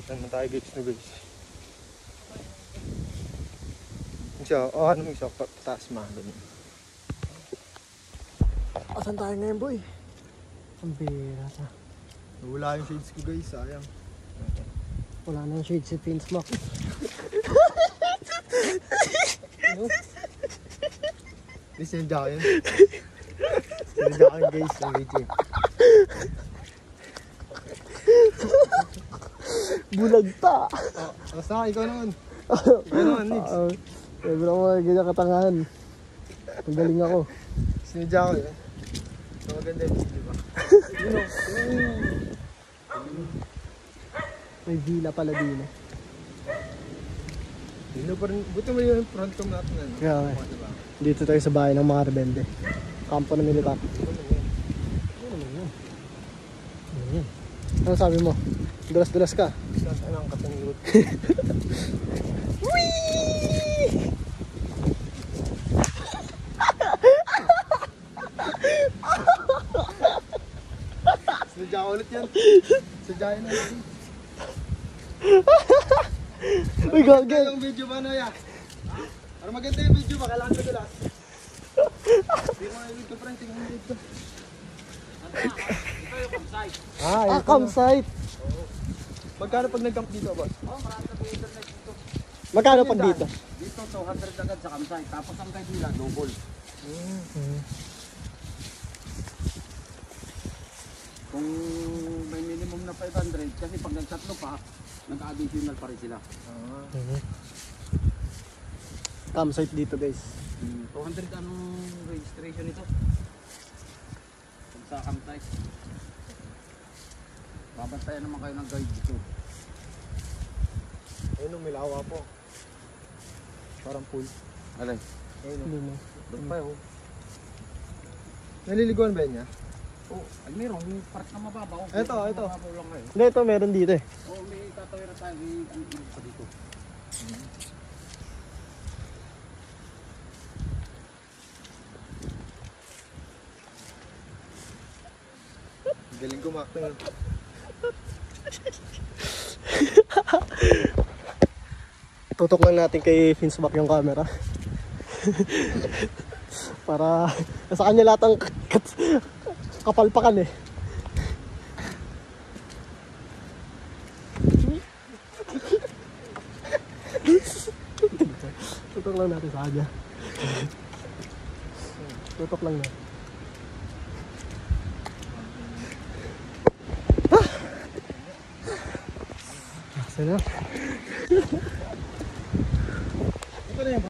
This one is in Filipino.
Saan na tayo guys na guys? Isa, ano mo isa, pataas mga ganyan. Asan tayo ngayon boy? Ang bira ta. Wala yung shades ko guys, sayang. Wala na yung shade si Pins Mac. Di sinadya ko yun. Sinadya ko yun guys, ang video. Bulag ta! Basta ikaw naman. Ikaw naman, Nix. Sabi lang mo, ganyan katangahan. Magaling ako. Sinadya ko yun. So maganda yung video ba? Yun o. May villa pala din eh. Dino pa rin, buti mo yung front cam natin ano? Kaya okay. Dito tayo sa bahay ng mga rebelde. Kampo ng militar. Ano naman yun? Ano sabi mo? Dulas-dulas ka? Saan ang katangilot? Sadya ko ulit yan. Sadya yun ulit. Uy, gagay! Yung video ba na ya? Para maganda yung video ba? Kailangan ko dulas. Hindi mo na yung video friend. Tingnan mo dito. Ito yung campsite. Campsite! Magkano pag nag-camp dito boss? Oh, marami na po internet dito. Magkano pag dito? Dito 200 agad sa campsite. Tapos ang guide nila, double. Kung may minimum na 500, kasi pag nagtatlo pa, nag-additional pa rin sila. Campsite dito guys. 200 anong registration ito? Pag sa campsite. Babantayan naman kayo ng guide dito. Ayun o, may lawa po. Parang pool. Alay, Ayun o. Hindi mo. doon pa yun. Naliliguan ba niya? Oh, ay meron, yung part na mababaw. Ito. Mababaw lang kayo. Hindi, ito meron dito eh. Oh, may tatawin na tayo. Ang ilog pa dito. Galing kumakting. Tutok lang natin kay Finsback yung camera. Para sa kanya lahat ang kapalpakan eh. Tutok lang natin sa kanya. Tutok lang natin. Sana. Ito na yan.